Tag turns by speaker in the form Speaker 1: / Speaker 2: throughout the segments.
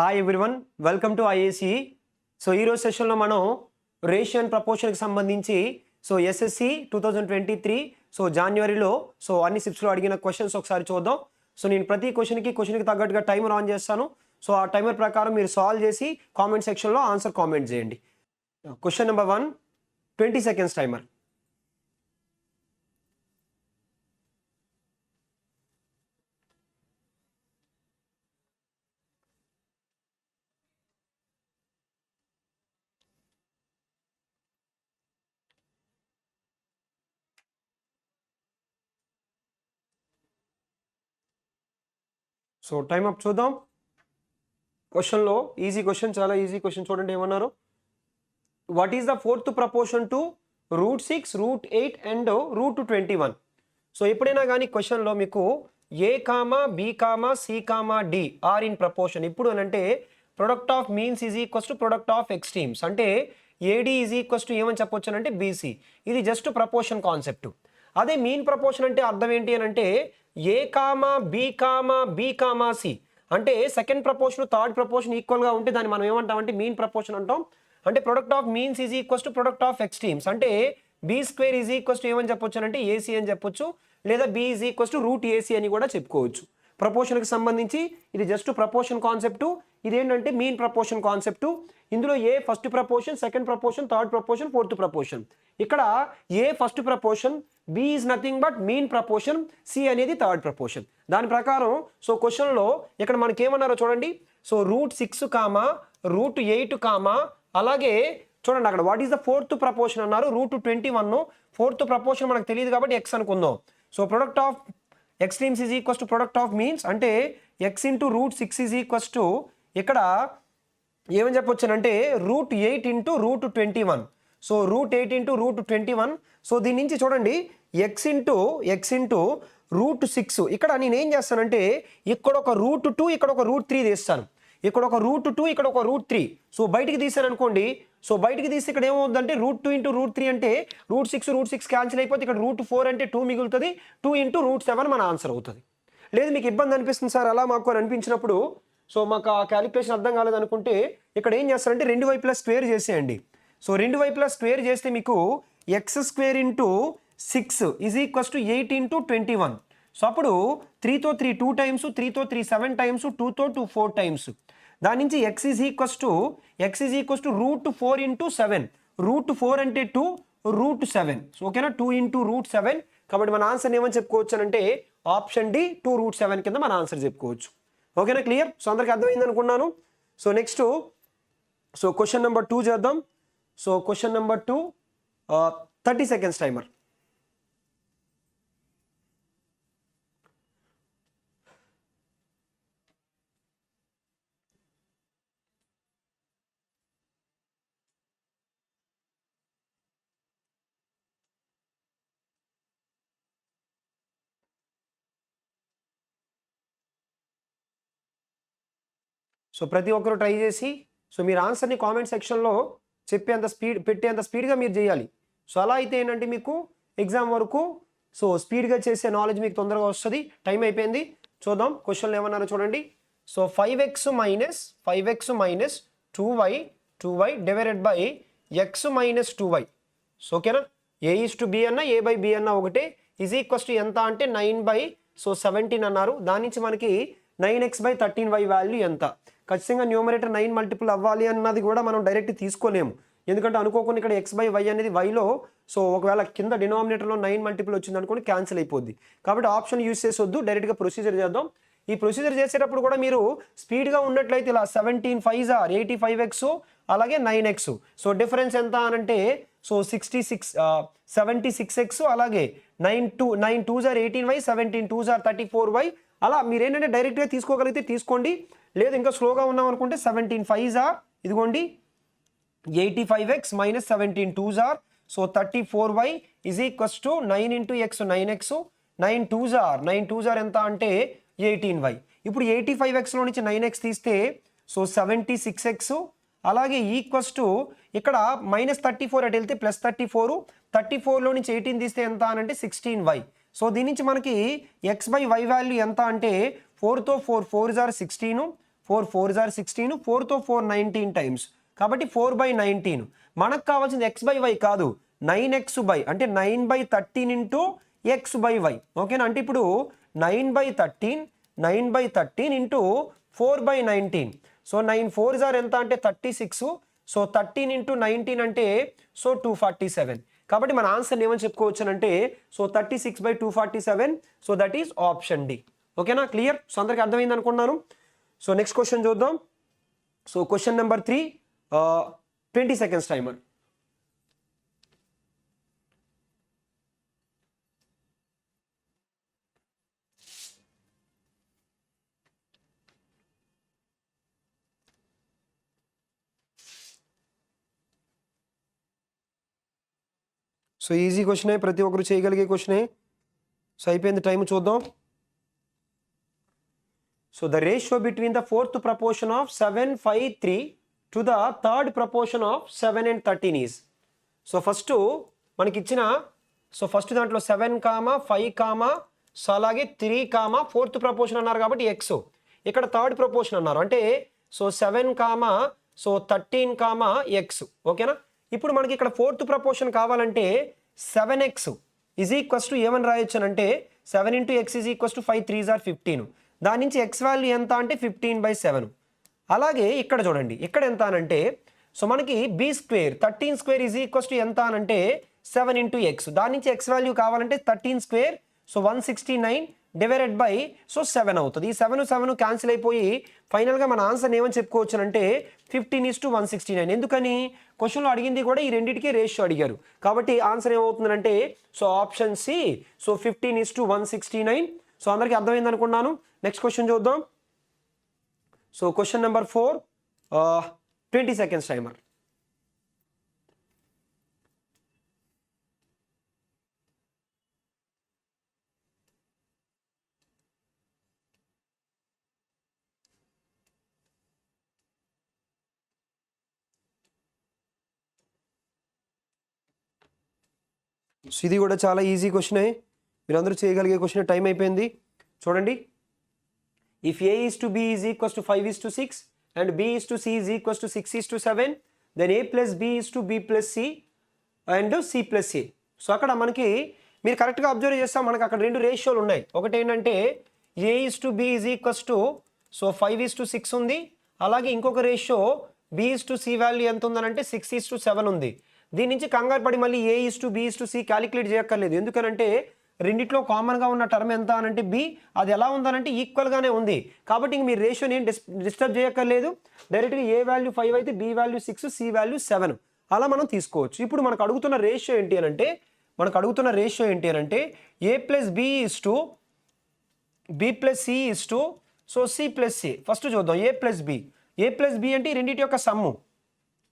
Speaker 1: Hi everyone, welcome to IAC. So ఈరోజు సెషన్లో మనం రేషియో అండ్ ప్రపోర్షన్కి సంబంధించి ఎస్ఎస్సి 2023 జనవరిలో అన్ని సిప్స్లో అడిగిన క్వశ్చన్స్ ఒకసారి చూద్దాం. నేను ప్రతి క్వశ్చన్కి తగ్గట్టుగా టైమర్ ఆన్ చేస్తాను. ఆ టైమర్ ప్రకారం మీరు సాల్వ్ చేసి కామెంట్ సెక్షన్లో ఆన్సర్ కామెంట్ చేయండి. Question number 1, 20 seconds timer. Time up చూద్దాం. క్వశ్చన్లో ఈజీ క్వశ్చన్, చాలా ఈజీ క్వశ్చన్. చూడండి ఏమన్నారు. What is the fourth proportion to √6, √8 and √21? ఎప్పుడైనా కానీ క్వశ్చన్లో మీకు A comma B comma C comma D are in proportion. ఇప్పుడు అంటే product of means is equals to product of extremes. అంటే ఏడి ఈజ్ ఈక్వల్స్ టు ఏమని చెప్పొచ్చు అంటే బీసీ. ఇది జస్ట్ ప్రపోర్షన్ కాన్సెప్ట్. అదే మీన్ ప్రపోర్షన్ అంటే అర్థం ఏంటి అని అంటే ఏ కామా బి కామా సి అంటే సెకండ్ ప్రపోర్షన్ థర్డ్ ప్రపోర్షన్ ఈక్వల్గా ఉంటే దాన్ని మనం ఏమంటామంటే మీన్ ప్రపోర్షన్ అంటాం. అంటే product of means is equals to product of extremes. అంటే b² ఈజ్ ఈక్వల్స్ టు ఏమని చెప్పొచ్చు అంటే ఏసీ అని చెప్పొచ్చు, లేదా b is equals to √AC అని కూడా చెప్పుకోవచ్చు. ప్రపోర్షన్కి సంబంధించి ఇది జస్ట్ ప్రపోర్షన్ కాన్సెప్టు. ఇదేంటంటే మీన్ ప్రపోర్షన్ కాన్సెప్టు. ఇందులో A first proportion, second proportion, third proportion, fourth proportion. ఇక్కడ A first proportion, B is nothing but mean proportion, C అనేది థర్డ్ ప్రపోర్షన్. దాని ప్రకారం క్వశ్చన్లో ఇక్కడ మనకి ఏమన్నారో చూడండి. √6 కామా √8 కామా అలాగే చూడండి అక్కడ what is the fourth proportion అన్నారు. √21. ఫోర్త్ ప్రపోర్షన్ మనకు తెలియదు కాబట్టి ఎక్స్ అనుకుందాం. Product of extremes is equals to product of means. అంటే X into √6 is equals to ఇక్కడ ఏమని చెప్పొచ్చు అంటే √8 ఇంటూ √21. √8 ఇంటూ √21. దీని నుంచి చూడండి ఎక్స్ ఇంటూ √6. ఇక్కడ నేను ఏం చేస్తానంటే ఇక్కడ ఒక √2, ఇక్కడ ఒక √3 తీస్తాను. ఇక్కడ ఒక √2, ఇక్కడ ఒక √3. బయటికి తీసాను అనుకోండి. బయటికి తీస్తే ఇక్కడ ఏమవుతుందంటే √2 ఇంటూ √3 అంటే √6 క్యాన్సిల్ అయిపోతే ఇక్కడ √4 అంటే 2 మిగులుతుంది. 2 ఇంటూ √7 మన ఆన్సర్ అవుతుంది. లేదు మీకు ఇబ్బంది అనిపిస్తుంది సార్ అలా మాకు అని అనిపించినప్పుడు, మాకు ఆ క్యాలిక్యులేషన్ అర్థం కాలేదనుకుంటే ఇక్కడ ఏం చేస్తారంటే రెండు వైపులా స్క్వేర్ చేసేయండి. రెండు వైపులా స్క్వేర్ చేస్తే మీకు x² into 6 is equals to 8 into 21. అప్పుడు 3తో 3 2 టైమ్స్, 3తో 3 7 టైమ్స్, 2తో 2 4 టైమ్స్. దాని నుంచి x is equals to √4 into 7. √4 అంటే 2, √7. ఓకేనా, 2 ఇంటూ √7. కాబట్టి మన ఆన్సర్ ఏమని చెప్పుకోవచ్చు అంటే ఆప్షన్ డి 2√7 కింద మన ఆన్సర్ చెప్పుకోవచ్చు. ఓకేనా, క్లియర్? అందరికి అర్థమైంది అనుకున్నాను. నెక్స్ట్ క్వశ్చన్ నెంబర్ 2 చేద్దాం. Question number 2, 30 seconds timer. ప్రతి ఒక్కరు ట్రై చేసి మీరు ఆన్సర్ని కామెంట్ సెక్షన్లో పెట్టేంత స్పీడ్గా మీరు చేయాలి. అలా అయితే ఏంటంటే మీకు ఎగ్జామ్ వరకు స్పీడ్గా చేసే నాలెడ్జ్ మీకు తొందరగా వస్తుంది. టైం అయిపోయింది, చూద్దాం క్వశ్చన్లు ఏమన్నారో చూడండి. 5x minus 2y divided by x minus 2y. ఓకేనా, a/b అన్న a/b అన్న ఒకటే. ఈజ్ ఈక్వల్స్ టు ఎంత అంటే 9/17 అన్నారు. దాని నుంచి మనకి 9x/13y వాల్యూ ఎంత? ఖచ్చితంగా న్యూమరేటర్ 9 మల్టిపుల్ అవ్వాలి అన్నది కూడా మనం డైరెక్ట్ తీసుకోలేము. ఎందుకంటే అనుకోకుండా ఇక్కడ x/y అనేది వైలో ఒకవేళ కింద డినామినేటర్లో 9 మల్టిపుల్ వచ్చింది అనుకోండి క్యాన్సిల్ అయిపోద్ది. కాబట్టి ఆప్షన్ యూజ్ చేసొద్దు, డైరెక్ట్గా ప్రొసీజర్ చేద్దాం. ఈ ప్రొసీజర్ చేసేటప్పుడు కూడా మీరు స్పీడ్గా ఉన్నట్లయితే ఇలా 17 5s are 85x అలాగే 9x. డిఫరెన్స్ ఎంత అనంటే 76x అలాగే 9 2s are 18y, 17 2s are 34y. అలా మీరు ఏంటంటే డైరెక్ట్గా తీసుకోగలిగితే తీసుకోండి, లేదు ఇంకా స్లోగా ఉన్నాం అనుకుంటే 17 5s are ఇదిగోండి 85x minus 17 2s are 34y is equals to 9 into x 9x. 9 2s are ఎంత అంటే 18y. ఇప్పుడు 85xలో నుంచి 9x తీస్తే 76x అలాగే ఈక్వల్స్ టు ఇక్కడ -34 అటు వెళ్తే +34. 34లో నుంచి 18 తీస్తే ఎంత అనంటే 16y. దీని నుంచి మనకి x/y వాల్యూ ఎంత అంటే 4తో 4 4s are 16, 4 4 జార్ 16, 4తో 4 19 టైమ్స్, కాబట్టి 4/19. మనకు కావాల్సింది x బై వై కాదు, 9x బై అంటే 9/13 ఇంటూ x బై వై. ఓకేనా, అంటే ఇప్పుడు 9/13 ఇంటూ 4/19. సో 9 4 జార్ ఎంత అంటే 36. సో 13 ఇంటూ 19 అంటే సో 247. కాబట్టి మన ఆన్సర్ ఏమని చెప్పుకోవచ్చు అంటే so 36/247. So that is option D. ఓకేనా, క్లియర్? సో అందరికి అర్థమైంది అనుకున్నాను. సో నెక్స్ట్ క్వశ్చన్ చూద్దాం. So question number 3, 20 seconds timer. So easy క్వశ్చనే, ప్రతి ఒక్కరు చేయగలిగే క్వశ్చనే. సో అయిపోయింది టైం, చూద్దాం. So the ratio between the fourth proportion of 7, 5, 3 to the third proportion of 7 and 13 is. So first మనకి ఇచ్చిన ఫస్ట్ దాంట్లో 7, 5, సో అలాగే 3, ఫోర్త్ ప్రపోర్షన్ అన్నారు కాబట్టి ఎక్స్. ఇక్కడ థర్డ్ ప్రపోర్షన్ అన్నారు అంటే సో 7, సో 13, ఎక్స్. ఓకేనా, ఇప్పుడు మనకి ఇక్కడ ఫోర్త్ ప్రపోర్షన్ కావాలంటే 7x ఈజ్ ఈక్వల్స్ టు ఏమని రాయొచ్చు అంటే 7 into X is equals to 5 3 జార్ 15. దాని నుంచి ఎక్స్ వాల్యూ ఎంత అంటే 15/7. అలాగే ఇక్కడ చూడండి, ఇక్కడ ఎంత అనంటే సో మనకి b square 13 square is equals to ఎంత అనంటే 7 ఇంటూ ఎక్స్. దాని నుంచి ఎక్స్ వాల్యూ కావాలంటే 13 square so 169 divided by so 7 అవుతుంది. ఈ 7 క్యాన్సిల్ అయిపోయి ఫైనల్గా మన ఆన్సర్ ఏమని చెప్పుకోవచ్చు అంటే 15:169. ఎందుకని క్వశ్చన్లో అడిగింది కూడా ఈ రెండింటికి రేషియో అడిగారు కాబట్టి ఆన్సర్ ఏమవుతుందంటే so option C, so 15:169. So అందరికీ అర్థమైంది అనుకున్నాను. నెక్స్ట్ క్వశ్చన్ చూద్దాం. So question number 4, 20 seconds timer. So ఇది కూడా చాలా ఈజీ క్వశ్చనే, మీరందరూ చేయగలిగే క్వశ్చన్. టైం అయిపోయింది, చూడండి. If a is to b is equals to 5:6 and b is to c is equals to 6:7, then a plus b is to b plus c and c plus a. So అక్కడ మనకి మీరు కరెక్ట్గా observe చేస్తాం, మనకి అక్కడ రెండు రేషియోలు ఉన్నాయి. ఒకటి ఏంటంటే a is to b is equals to so 5:6 ఉంది. అలాగే ఇంకొక ratio b is to c value ఎంత ఉందనంటే 6:7 ఉంది. దీని నుంచి కంగారు పడి మళ్ళీ a is to b is to c calculate చేయక్కర్లేదు. ఎందుకనంటే రెండిట్లో కామన్గా ఉన్న టర్మ్ ఎంత అనంటే బి, అది ఎలా ఉందనంటే ఈక్వల్గానే ఉంది. కాబట్టి ఇంక మీరు రేషియోని ఏం డిస్టర్బ్ చేయక్కర్లేదు. డైరెక్ట్గా ఏ వాల్యూ 5 అయితే బి వాల్యూ 6, సి వాల్యూ 7 అలా మనం తీసుకోవచ్చు. ఇప్పుడు మనకు అడుగుతున్న రేషియో ఏంటి అనంటే A plus B is to B plus C is to so C plus C. First చూద్దాం ఏ ప్లస్ బి అంటే ఈ రెండింటి యొక్క సమ్ము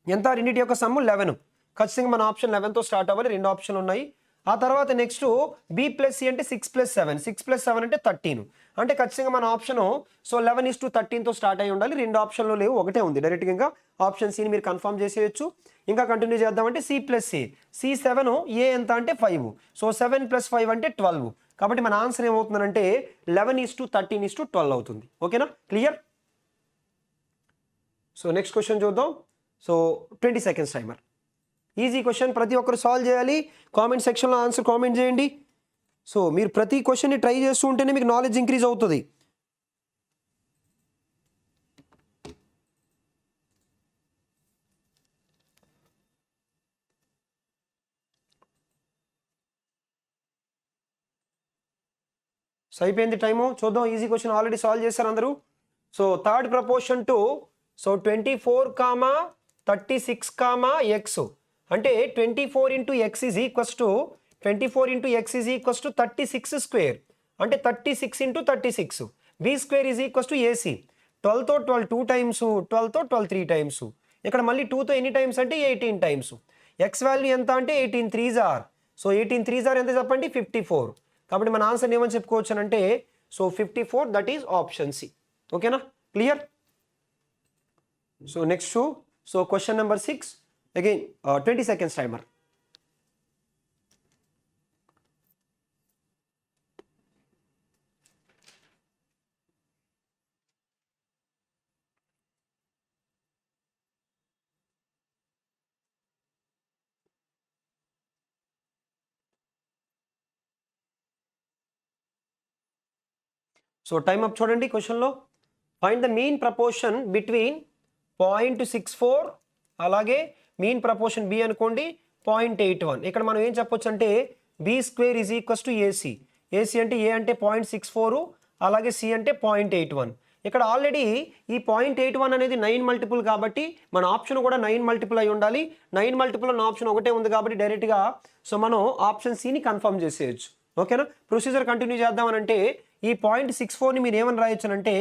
Speaker 1: ఎంత? రెండింటి యొక్క సమ్ము 11. ఖచ్చితంగా మన ఆప్షన్ 11తో స్టార్ట్ అవ్వాలి, రెండు ఆప్షన్లు ఉన్నాయి. ఆ తర్వాత నెక్స్ట్ బి ప్లస్ సి అంటే 6 + 7, 6 + 7 అంటే 13. అంటే ఖచ్చితంగా మన ఆప్షన్ సో 11:13తో స్టార్ట్ అయి ఉండాలి. రెండు ఆప్షన్లు లేవు, ఒకటే ఉంది. డైరెక్ట్గా ఇంకా ఆప్షన్ సిని మీరు కన్ఫర్మ్ చేసేయచ్చు. ఇంకా కంటిన్యూ చేద్దామంటే సి ప్లస్ సి 7, ఏ ఎంత అంటే 5. సో 7 + 5 అంటే 12. కాబట్టి మన ఆన్సర్ ఏమవుతుందంటే 11:13:12 అవుతుంది. ఓకేనా, క్లియర్? సో నెక్స్ట్ క్వశ్చన్ చూద్దాం. So 20 seconds timer. Easy question, ప్రతి ఒక్కరు సాల్వ్ చేయాలి. కామెంట్ సెక్షన్లో ఆన్సర్ కామెంట్ చేయండి. సో మీరు ప్రతి క్వశ్చన్ని ట్రై చేస్తూ ఉంటేనే మీకు నాలెడ్జ్ ఇంక్రీజ్ అవుతుంది. సో అయిపోయింది టైము, చూద్దాం. ఈజీ క్వశ్చన్ ఆల్రెడీ సాల్వ్ చేశారు అందరూ. So third proportion to so 24, 36, X అంటే 24 into X is equals to 36 square అంటే 36 into 36. B square is equals to AC 12తో 12 2 టైమ్స్, 12తో 12 3 టైమ్స్. ఇక్కడ మళ్ళీ 2తో ఎన్ని టైమ్స్ అంటే 18 టైమ్స్. ఎక్స్ వాల్యూ ఎంత అంటే 18 3 జార్. సో 18 3 జార్ ఎంత చెప్పండి 54. కాబట్టి మన ఆన్సర్ ఏమని చెప్పుకోవచ్చు అంటే so 54, that is option C. ఓకేనా, clear? So next so question number 6, again 20 seconds timer. So time up చూడండి క్వశ్చన్లో. Find the mean proportion between 0.64 అలాగే మీన్ ప్రపోర్షన్ బి అనుకోండి 0.81. ఇక్కడ మనం ఏం చెప్పొచ్చు అంటే b square is equals to ac. Ac అంటే ఏ అంటే 0.64 అలాగే సి అంటే 0.81. ఇక్కడ ఆల్రెడీ ఈ 0.81 అనేది 9 మల్టిపుల్ కాబట్టి మన ఆప్షన్ కూడా 9 మల్టిపుల్ అయి ఉండాలి. 9 మల్టిపుల్ అన్న ఆప్షన్ ఒకటే ఉంది కాబట్టి డైరెక్ట్గా సో మనం ఆప్షన్ సిని కన్ఫర్మ్ చేసేయచ్చు. ఓకేనా? ప్రొసీజర్ కంటిన్యూ చేద్దామనంటే ఈ 0.64ని మీరు ఏమని రాయొచ్చు అంటే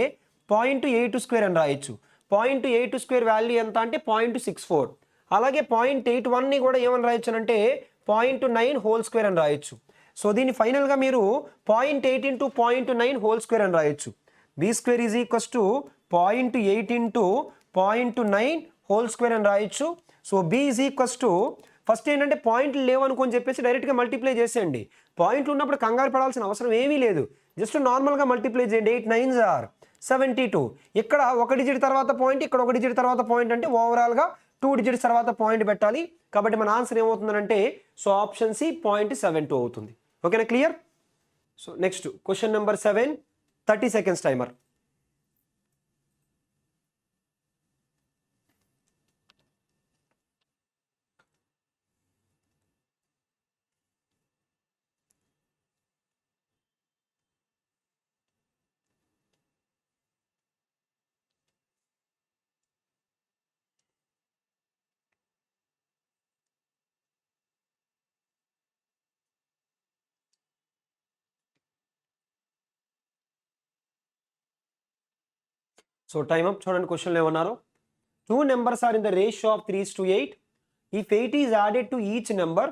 Speaker 1: 0.82 అని రాయొచ్చు. 0.82 వాల్యూ ఎంత అంటే 0.64. అలాగే 0.81ని కూడా ఏమని రాయొచ్చు అంటే 0.9 హోల్ స్క్వేర్ అని రాయొచ్చు. సో దీన్ని ఫైనల్గా మీరు 0.8 ఇంటూ 0.9 హోల్ స్క్వేర్ అని రాయొచ్చు. B square is equals to 0.8 into 0.9 whole square అని రాయొచ్చు. So b is equals to first ఏంటంటే పాయింట్లు లేవనుకొని చెప్పేసి డైరెక్ట్గా మల్టిప్లై చేసేయండి. పాయింట్లు ఉన్నప్పుడు కంగారు పడాల్సిన అవసరం ఏమీ లేదు. జస్ట్ నార్మల్గా మల్టిప్లై చేయండి. 8 9s are 72. ఇక్కడ ఒక డిజిట్ తర్వాత పాయింట్, ఇక్కడ ఒక డిజిట్ తర్వాత పాయింట్ అంటే ఓవరాల్గా 2 డిజిట్స్ తర్వాత పాయింట్ పెట్టాలి. కాబట్టి మన ఆన్సర్ ఏమవుతుందంటే సో ఆప్షన్ సి 0.72 అవుతుంది. ఓకేనా? Clear? So next question number 7, 30 seconds timer. So time up చూడండి క్వశ్చన్లో ఏమన్నారు. 2 numbers are in the ratio of 3:8. If 8 is added to each number,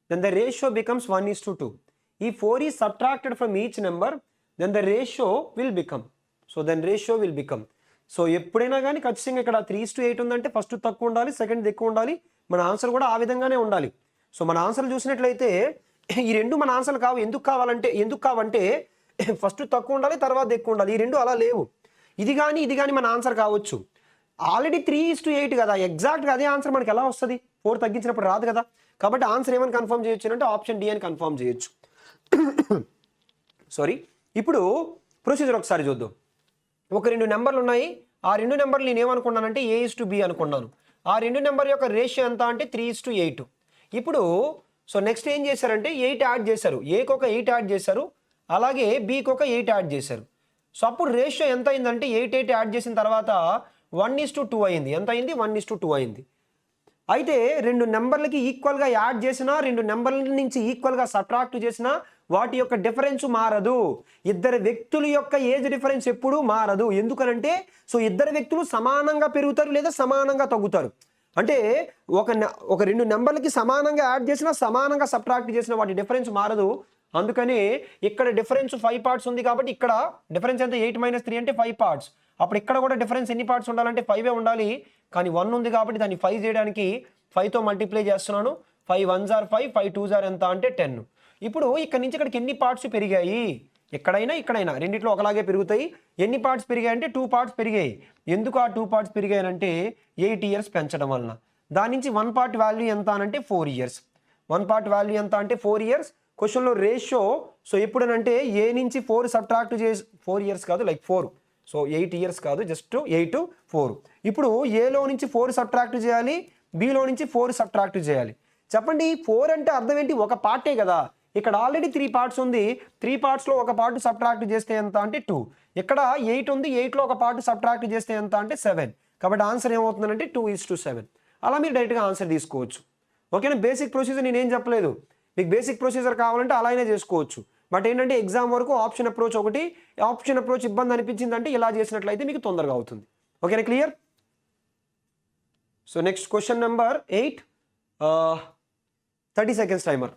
Speaker 1: then the ratio becomes 1:2. If 4 is subtracted from each number, then the ratio will become. So then ratio will become. So ఎప్పుడైనా కానీ ఖచ్చితంగా ఇక్కడ 3:8 ఉందంటే first తక్కువ ఉండాలి, second ఎక్కువ ఉండాలి. మన ఆన్సర్ కూడా ఆ విధంగానే ఉండాలి. సో మన ఆన్సర్లు చూసినట్లయితే ఈ రెండు మన ఆన్సర్లు కావు. ఎందుకు కావంటే ఫస్ట్ తక్కువ ఉండాలి, తర్వాత ఎక్కువ ఉండాలి. ఈ రెండు అలా లేవు. ఇది కానీ మన ఆన్సర్ కావచ్చు. ఆల్రెడీ 3:8 కదా, ఎగ్జాక్ట్గా అదే ఆన్సర్ మనకి ఎలా వస్తుంది? 4 తగ్గించినప్పుడు రాదు కదా. కాబట్టి ఆన్సర్ ఏమని కన్ఫర్మ్ చేయొచ్చు అంటే ఆప్షన్ డి అని కన్ఫర్మ్ చేయొచ్చు. సారీ. ఇప్పుడు ప్రొసీజర్ ఒకసారి చూద్దాం. ఒక 2 నెంబర్లు ఉన్నాయి. ఆ 2 నెంబర్లు నేను ఏమనుకున్నానంటే A:B అనుకున్నాను. ఆ 2 నెంబర్ యొక్క రేషియో ఎంత అంటే 3:8. ఇప్పుడు సో నెక్స్ట్ ఏం చేశారంటే 8 యాడ్ చేశారు. ఏకి ఒక 8 యాడ్ చేశారు, అలాగే బికి ఒక 8 యాడ్ చేశారు. సో అప్పుడు రేషియో ఎంత అయిందంటే 8 యాడ్ చేసిన తర్వాత 1:2 అయింది. ఎంత అయింది? 1:2 అయింది. అయితే 2 నెంబర్లకి ఈక్వల్గా యాడ్ చేసినా, 2 నెంబర్ల నుంచి ఈక్వల్గా సబ్ట్రాక్ట్ చేసినా వాటి యొక్క డిఫరెన్స్ మారదు. ఇద్దరు వ్యక్తుల యొక్క ఏజ్ డిఫరెన్స్ ఎప్పుడూ మారదు. ఎందుకనంటే సో ఇద్దరు వ్యక్తులు సమానంగా పెరుగుతారు లేదా సమానంగా తగ్గుతారు. అంటే ఒక 2 నెంబర్లకి సమానంగా యాడ్ చేసినా, సమానంగా సబ్ట్రాక్ట్ చేసినా వాటి డిఫరెన్స్ మారదు. అందుకని ఇక్కడ డిఫరెన్స్ 5 పార్ట్స్ ఉంది కాబట్టి ఇక్కడ డిఫరెన్స్ ఎంత? 8 - 3 అంటే 5 పార్ట్స్. అప్పుడు ఇక్కడ కూడా డిఫరెన్స్ ఎన్ని పార్ట్స్ ఉండాలంటే 5 ఉండాలి. కానీ 1 ఉంది కాబట్టి దాన్ని 5 చేయడానికి 5తో మల్టిప్లై చేస్తున్నాను. 5 1s are 5, 5 2s are ఎంత అంటే 10. ఇప్పుడు ఇక్కడ నుంచి ఇక్కడికి ఎన్ని పార్ట్స్ పెరిగాయి? ఇక్కడైనా రెండిట్లో ఒకలాగే పెరుగుతాయి. ఎన్ని పార్ట్స్ పెరిగాయి అంటే 2 పార్ట్స్ పెరిగాయి. ఎందుకు ఆ 2 పార్ట్స్ పెరిగాయంటే 8 years పెంచడం వలన. దాని నుంచి 1 పార్ట్ వాల్యూ ఎంత అనంటే 4 years. 1 పార్ట్ వాల్యూ ఎంత అంటే 4 years. క్వశ్చన్లో రేషియో సో ఎప్పుడనంటే ఏ నుంచి 4 సబ్ట్రాక్ట్ చేసి 4 years కాదు, లైక్ 4. సో 8 years కాదు, జస్ట్ 8 4. ఇప్పుడు ఏలో నుంచి 4 సబ్ట్రాక్ట్ చేయాలి, బిలో నుంచి 4 సబ్ట్రాక్ట్ చేయాలి. చెప్పండి 4 అంటే అర్థం ఏంటి? ఒక పార్టే కదా. ఇక్కడ ఆల్రెడీ 3 పార్ట్స్ ఉంది. 3 పార్ట్స్లో ఒక పార్ట్ సబ్ట్రాక్ట్ చేస్తే ఎంత అంటే 2. ఇక్కడ 8 ఉంది, 8లో ఒక పార్ట్ సబ్ట్రాక్ట్ చేస్తే ఎంత అంటే 7. కాబట్టి ఆన్సర్ ఏమవుతుందంటే 2:7. అలా మీరు డైరెక్ట్గా ఆన్సర్ తీసుకోవచ్చు. ఓకేనా? బేసిక్ ప్రొసీజర్ నేనేం చెప్పలేదు. మీకు బేసిక్ ప్రొసీజర్ కావాలంటే అలానే చేసుకోవచ్చు. బట్ ఏంటంటే ఎగ్జామ్ వరకు ఆప్షన్ అప్రోచ్ ఒకటి. ఆప్షన్ అప్రోచ్ ఇబ్బంది అనిపించిందంటే ఇలా చేసినట్లయితే మీకు తొందరగా అవుతుంది. ఓకేనా? Clear? So next question number 8, 30 seconds timer.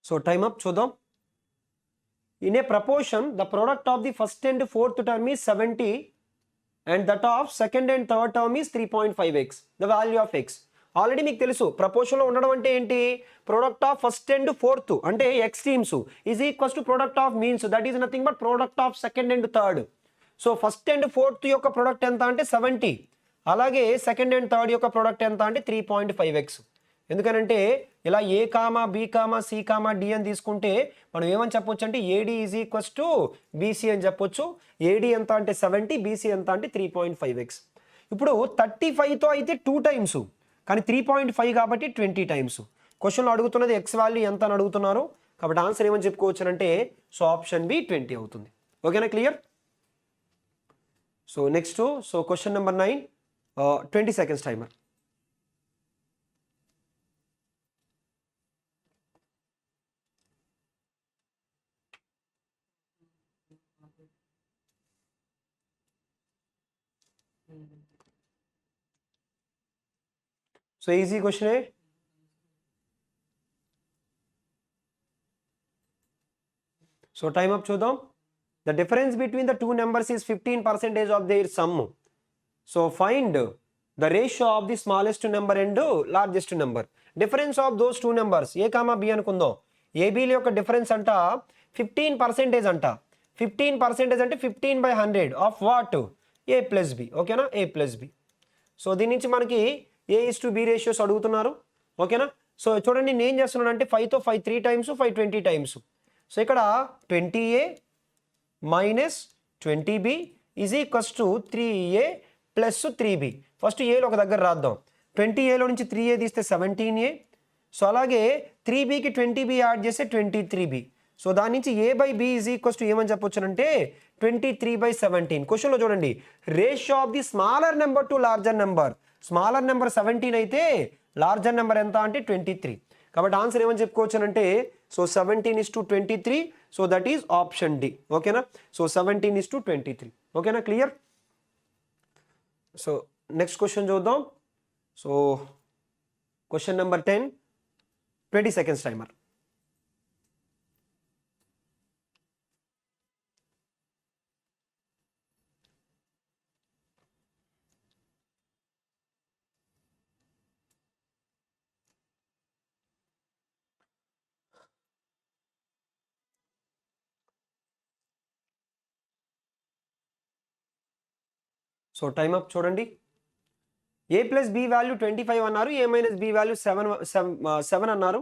Speaker 1: So time up చూద్దాం. in a proportion the product of the first and fourth term is 70 and that of second and third term is 3.5x, the value of x. ఆల్రెడీ మీకు తెలుసు ప్రపోర్షన్లో ఉండడం అంటే ఏంటి, product of first and fourth అంటే extremes is equals to product of means, that is nothing but product of second and third. So first and fourth యొక్క product ఎంత అంటే 70, అలాగే సెకండ్ అండ్ థర్డ్ యొక్క ప్రోడక్ట్ ఎంత అంటే 3.5x. ఎందుకనంటే ఇలా A comma B comma C comma D అని తీసుకుంటే మనం ఏమని చెప్పొచ్చు అంటే AD is equals to BC అని చెప్పొచ్చు. ఏడి ఎంత అంటే 70, బీసీ ఎంత అంటే 3.5x. ఇప్పుడు 35తో అయితే 2 టైమ్స్, కానీ 3.5 కాబట్టి 20 టైమ్స్. క్వశ్చన్లో అడుగుతున్నది ఎక్స్ వాల్యూ ఎంత అని అడుగుతున్నారు, కాబట్టి ఆన్సర్ ఏమని చెప్పుకోవచ్చు అంటే సో ఆప్షన్ బి 20 అవుతుంది. ఓకేనా, clear? So next, so question number 9, 20 seconds timer. So easy question. So time up చూద్దాం. The difference between the two numbers is 15% of their sum. So find the ratio of the smallest number and largest number. Difference of those two numbers A comma B అనుకుందాం. ఏబీల యొక్క difference అంట 15% అంట. 15% అంటే 15/100 of what, a plus b. ఓకేనా, a plus B. So దీని నుంచి మనకి A:B రేషియోస్ అడుగుతున్నారు. ఓకేనా, సో చూడండి నేను ఏం చేస్తున్నాను అంటే 5తో 5 3 టైమ్స్, 5 20 టైమ్స్. సో ఇక్కడ 20A minus 20B is equals to 3A plus 3B. First ఏలో ఒక దగ్గర రాద్దాం. 20Aలో నుంచి 3A తీస్తే 17A. సో అలాగే 3Bకి 20B యాడ్ చేస్తే 23B. సో దాని నుంచి A/B ఈజ్ ఈక్వల్స్ టు ఏమని చెప్పొచ్చు అంటే 23/17. క్వశ్చన్లో చూడండి, ratio of the smaller number to larger number. Smaller number 17 అయితే లార్జర్ నెంబర్ ఎంత అంటే 23. కాబట్టి ఆన్సర్ ఏమని చెప్పుకోవచ్చు అంటే so 17:23. So that is option D. ఓకేనా, సో 17:23. ఓకేనా, క్లియర్? సో నెక్స్ట్ క్వశ్చన్ చూద్దాం. So question number 10, 20 seconds timer. So time up చూడండి. ఏ ప్లస్ బి వాల్యూ 25 అన్నారు, ఏ మైనస్ బి వాల్యూ 7 అన్నారు.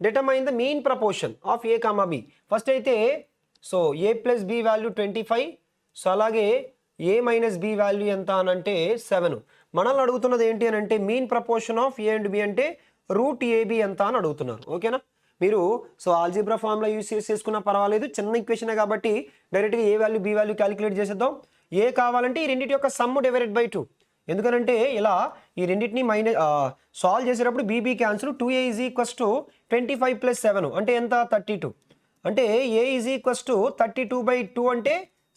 Speaker 1: Determine the mean proportion of a comma b. First అయితే so a plus b value 25, so అలాగే a minus B value ఎంత అని అంటే 7. మనల్ని అడుగుతున్నది ఏంటి అని అంటే mean proportion of a and b అంటే రూట్ ఏబి ఎంత అని అడుగుతున్నారు. ఓకేనా, మీరు సో ఆల్జీబ్రా ఫార్ములా యూస్ చేసుకున్నా పర్వాలేదు, చిన్న ఈక్వేషన్ కాబట్టి డైరెక్ట్గా ఏ వాల్యూ బి వాల్యూ క్యాలిక్యులేట్ చేసేద్దాం. ఏ కావాలంటే ఈ రెండింటి యొక్క సమ్ డివైడెడ్ బై 2. ఎందుకంటే ఇలా ఈ రెండింటిని సాల్వ్ చేసేటప్పుడు b b cancel. 2A is equals to 25 + 7 అంటే ఎంత 32. అంటే ఏ ఈజ్ ఈక్వల్స్ టు 32/2 అంటే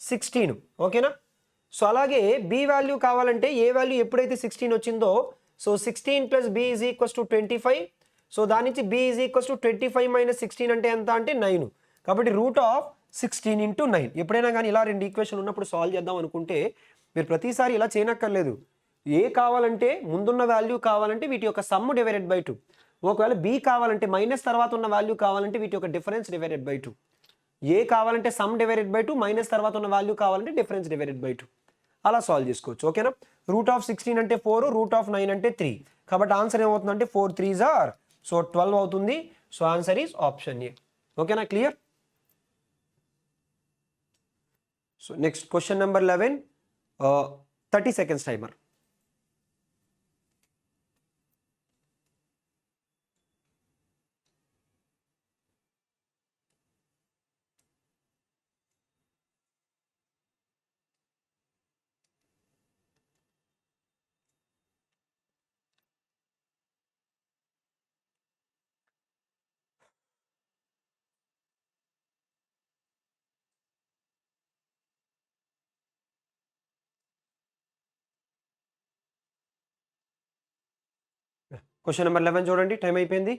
Speaker 1: 16. ఓకేనా, సో అలాగే బి వాల్యూ కావాలంటే ఏ వాల్యూ ఎప్పుడైతే 16 వచ్చిందో so 16 + b is equals to 25. So దాని నుంచి b ఈజ్ ఈక్వల్స్ టు 25 - 16 అంటే ఎంత అంటే 9. కాబట్టి √16 × 9. ఎప్పుడైనా కానీ ఇలా రెండు ఈక్వేషన్ ఉన్నప్పుడు సాల్వ్ చేద్దాం అనుకుంటే మీరు ప్రతిసారి ఇలా చేయనక్కర్లేదు. ఏ కావాలంటే ముందున్న వాల్యూ కావాలంటే వీటి యొక్క సమ్ డివైడెడ్ బై 2. ఒకవేళ బి కావాలంటే మైనస్ తర్వాత ఉన్న వాల్యూ కావాలంటే వీటి యొక్క డిఫరెన్స్ డివైడెడ్ బై 2. ఏ కావాలంటే సమ్ డివైడెడ్ బై 2, మైనస్ తర్వాత ఉన్న వాల్యూ కావాలంటే డిఫరెన్స్ డివైడెడ్ బై 2. అలా సాల్వ్ చేసుకోవచ్చు. ఓకేనా, √16 అంటే 4, √9 అంటే 3. కాబట్టి ఆన్సర్ ఏమవుతుందంటే 4 3s ఆర్ సో 12 అవుతుంది. So answer is option A. ఓకేనా, clear? So next question number 11, 30 seconds timer. Question number 11 చూడండి, టైం అయిపోయింది.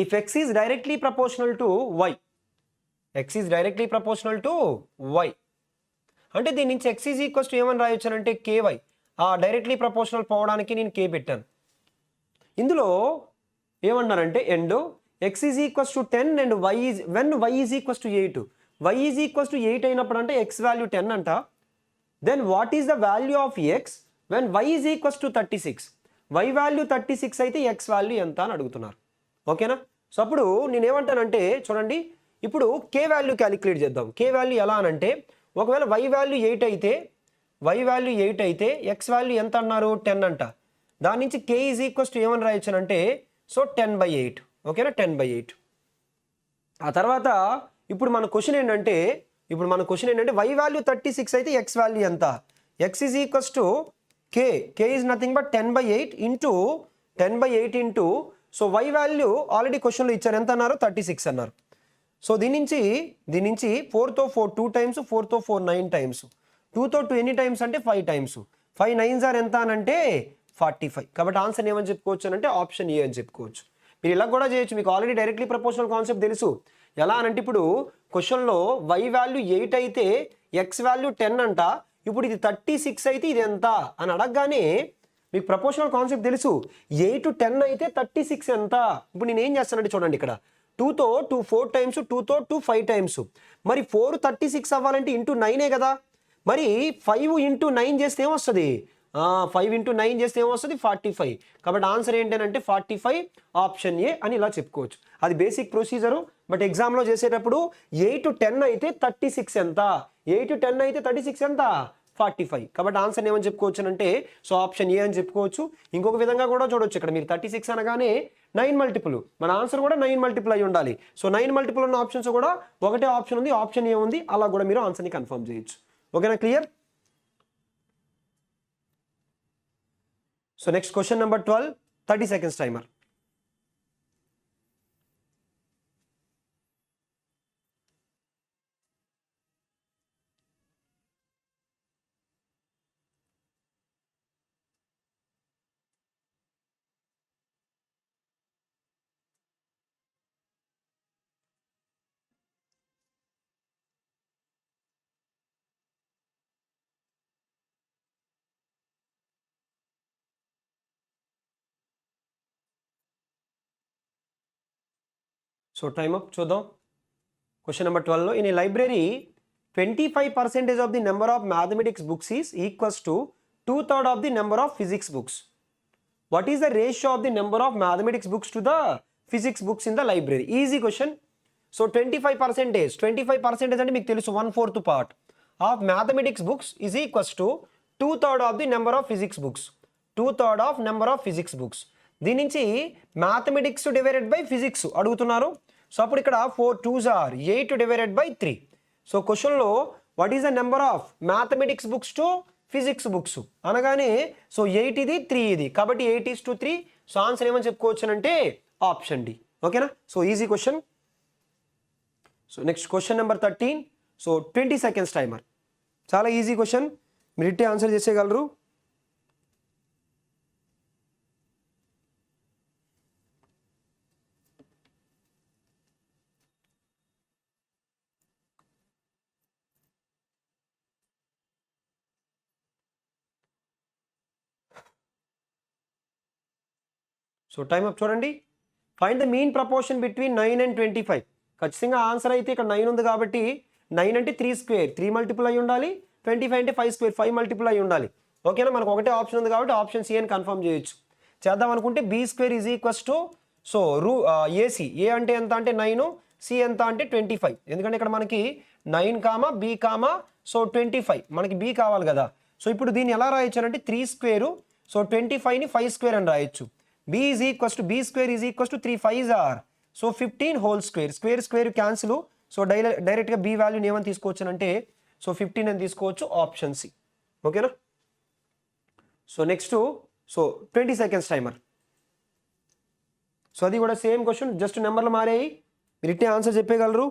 Speaker 1: If X is directly proportional to Y, X is directly proportional to Y. అంటే దీని నుంచి X is equals to ఏమని రాయొచ్చానంటే KY. ఆ directly proportional పోవడానికి నేను కే పెట్టాను. ఇందులో ఏమన్నారంటే and X is equals to 10 and Y is when why is equals to 8. Y is equals to 8 అయినప్పుడు అంటే ఎక్స్ వాల్యూ 10 అంట. Then what is the value of x when why is equals to 36. Y value 36 అయితే x value ఎంత అని అడుగుతున్నారు. ఓకేనా? So అప్పుడు నేనేమంటానంటే చూడండి, ఇప్పుడు కే వాల్యూ క్యాలిక్యులేట్ చేద్దాం. కే వాల్యూ ఎలా అనంటే ఒకవేళ వై వాల్యూ 8 అయితే ఎక్స్ వాల్యూ ఎంత అన్నారు 10 అంట. దాని నుంచి కే ఈజ్ ఈక్వల్స్ టు ఏమని రాయొచ్చానంటే సో 10/8. ఓకేనా? 10/8. ఆ తర్వాత ఇప్పుడు మన క్వశ్చన్ ఏంటంటే వై వాల్యూ 36 అయితే ఎక్స్ వాల్యూ ఎంత? X is equals to k is nothing but 10/8 into 10/8 into so y value already క్వశ్చన్లో ఇచ్చారు, ఎంత అన్నారు 36 అన్నారు. సో దీని నుంచి 4తో 4 2 టైమ్స్, 4తో 4 9 టైమ్స్, 2తో 2 ఎన్ని టైమ్స్ అంటే 5 టైమ్స్. 5 9s ఆర్ ఎంత అనంటే 45. కాబట్టి ఆన్సర్ ఏమని చెప్పుకోవచ్చు అంటే ఆప్షన్ ఏ అని చెప్పుకోవచ్చు. మీరు ఇలా కూడా చేయొచ్చు, మీకు ఆల్రెడీ డైరెక్ట్లీ ప్రపోర్షనల్ కాన్సెప్ట్ తెలుసు. ఎలా అనంటే ఇప్పుడు క్వశ్చన్లో వై వాల్యూ 8 అయితే ఎక్స్ వాల్యూ 10 అంట. ఇప్పుడు ఇది 36 అయితే ఇది ఎంత అని అడగగానే మీకు ప్రపోర్షనల్ కాన్సెప్ట్ తెలుసు. 8 10 అయితే 36 ఎంత? ఇప్పుడు నేను ఏం చేస్తానంటే చూడండి, ఇక్కడ 2తో 2 4 టైమ్స్, 2తో 2 5 టైమ్స్. మరి 4 36 అవ్వాలంటే ఇంటూ 9ఏ కదా. మరి 5 ఇంటూ 9 చేస్తే ఏమొస్తుంది? 5 ఇంటూ 9 చేస్తే ఏమొస్తుంది? 45. కాబట్టి ఆన్సర్ ఏంటంటే 45 ఆప్షన్ ఏ అని ఇలా చెప్పుకోవచ్చు. అది బేసిక్ ప్రొసీజరు. బట్ ఎగ్జామ్లో చేసేటప్పుడు 8 10 అయితే 36 ఎంత? 8 10 అయితే 36 ఎంత? 45. కాబట్టి ఆన్సర్ ఏమని చెప్పుకోవచ్చు అంటే సో ఆప్షన్ ఏ అని చెప్పుకోవచ్చు. ఇంకొక విధంగా కూడా చూడొచ్చు. ఇక్కడ మీరు 36 అనగానే 9 మల్టిపుల్, మన ఆన్సర్ కూడా 9 మల్టిపుల్ అయి ఉండాలి. సో 9 మల్టిపుల్ ఉన్న ఆప్షన్స్ కూడా ఒకటే ఆప్షన్ ఉంది, ఆప్షన్ ఏ ఉంది. అలా కూడా మీరు ఆన్సర్ని కన్ఫర్మ్ చేయొచ్చు. ఓకేనా? Clear? So next question number 12, 30 seconds timer. So time up చూద్దాం. Question number 12 in a library 25% of the number of mathematics books is equals to 2/3 of the number of physics books. What is the ratio of the number of mathematics books to the physics books in the library? Easy question. So 25% అంటే మీకు తెలుసు 1/4 part of mathematics books is equals to 2/3 of the number of physics books. 2/3 of number of physics books. దీని నుంచి mathematics divided by physics అడుగుతున్నారు. So అప్పుడు ఇక్కడ 4 2s are 8 divided by 3. So క్వశ్చన్లో what is the number of mathematics books to physics books అనగానే so 8 ఇది 3 ఇది, కాబట్టి 8:3. సో ఆన్సర్ ఏమని చెప్పుకోవచ్చు అంటే ఆప్షన్ డి. ఓకేనా? So easy question. So next question number 13. So 20 seconds timer. చాలా ఈజీ క్వశ్చన్, మీరు ఇట్టే ఆన్సర్ చేసేయగలరు. సో టైం అప్ చూడండి. Find the mean proportion between 9 and 25. ఖచ్చితంగా ఆన్సర్ అయితే ఇక్కడ 9 ఉంది కాబట్టి 9 అంటే 3 స్క్వేర్, 3 మల్టిపుల్ అయి ఉండాలి. 25 అంటే 5 స్క్వేర్, 5 మల్టిపుల్ అయి ఉండాలి. ఓకేనా? మనకు ఒకటే ఆప్షన్ ఉంది కాబట్టి ఆప్షన్ సి అని కన్ఫర్మ్ చేయొచ్చు. చేద్దాం అనుకుంటే be square is equals to so AC. A అంటే ఎంత అంటే 9, సి ఎంత అంటే 25. ఎందుకంటే ఇక్కడ మనకి 9 కామా బీ కామా సో 25, మనకి బీ కావాలి కదా. సో ఇప్పుడు దీన్ని ఎలా రాయొచ్చు అంటే 3 స్క్వేరు సో 25ని 5 స్క్వేర్ అని రాయొచ్చు. b is equals to b square is equals to 3 5s are so 15 whole square. Square cancel. So డైరెక్ట్గా b వాల్యూని ఏమని తీసుకోవచ్చు అంటే సో 15 అని తీసుకోవచ్చు. Option C. ఓకేనా? So next so 20 seconds timer. So అది కూడా సేమ్ క్వశ్చన్, జస్ట్ నెంబర్లు మారాయి. మీరు ఇట్టే ఆన్సర్ చెప్పగలరు.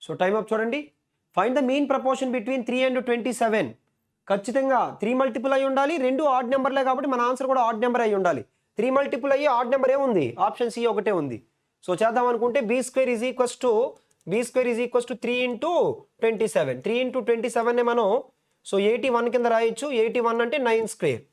Speaker 1: సో టైం అప్ చూడండి. Find the mean proportion between 3 and 27. ఖచ్చితంగా 3 మల్టిపుల్ అయి ఉండాలి, రెండు ఆడ్ నెంబర్లే కాబట్టి మన ఆన్సర్ కూడా ఆడ్ నెంబర్ అయి ఉండాలి. 3 మల్టిపుల్ అయ్యి ఆడ్ నెంబర్ ఏముంది, ఆప్షన్ సి ఒకటే ఉంది. సో చేద్దాం అనుకుంటే be square is equals to 3 into 27. 3 into 27 మనం సో 81 కింద రాయొచ్చు. 81 అంటే 9 square.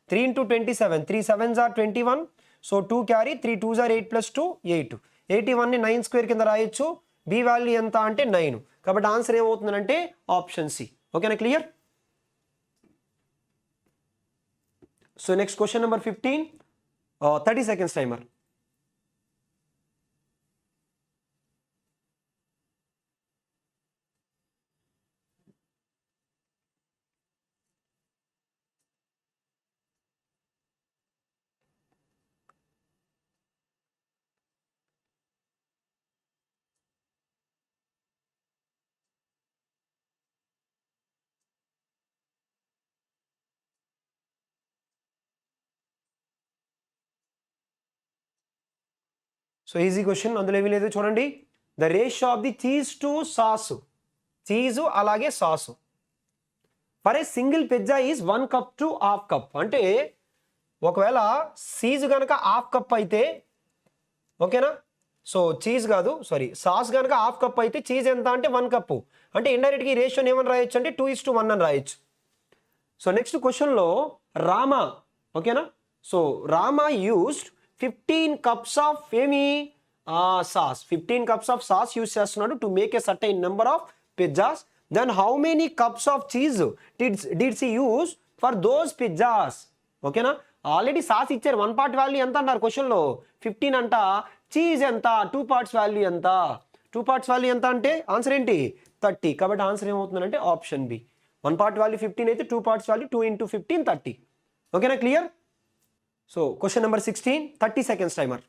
Speaker 1: 3 into 27, 3 7s are 21. So 2 carry, 3 2s are 8 plus 2 8. 81ని 9 square కింద రాయొచ్చు. బి వాల్యూ ఎంత అంటే 9. కాబట్టి ఆన్సర్ ఏమవుతుందంటే ఆప్షన్ సి. ఓకేనా, clear? So next question number 15, 30 seconds timer. So easy question, అందులో ఏమీ లేదు చూడండి. The ratio of the cheese to sauce, cheese అలాగే sauce for a single pizza is 1 cup to 1/2 cup. అంటే ఒకవేళ చీజ్ కనుక 1/2 cup అయితే, ఓకేనా, సో చీజ్ కాదు సారీ సాస్ కనుక 1/2 cup అయితే చీజ్ ఎంత అంటే 1 cup. అంటే ఇండైరెక్ట్గా ఈ రేషియోని ఏమని రాయొచ్చు అంటే 2:1 అని రాయొచ్చు. సో నెక్స్ట్ క్వశ్చన్లో రామా, ఓకేనా, so Rama used 15 cups of ఏమి sauce, 15 cups of sauce use చేస్తున్నాడు to make a certain number of pizzas. Then how many cups of cheese did he use for those pizzas. ఓకేనా, ఆల్రెడీ సాస్ ఇచ్చారు, 1 part value ఎంత అన్నారు క్వశ్చన్లో 15 అంట. Cheese ఎంత, 2 parts value ఎంత, 2 parts value ఎంత అంటే ఆన్సర్ ఏంటి 30. కాబట్టి ఆన్సర్ ఏమవుతుందంటే ఆప్షన్ బి. 1 part వాల్యూ 15 అయితే 2 parts వాల్యూ 2 into 15 30. ఓకేనా, clear? So question number 16, 30 seconds timer.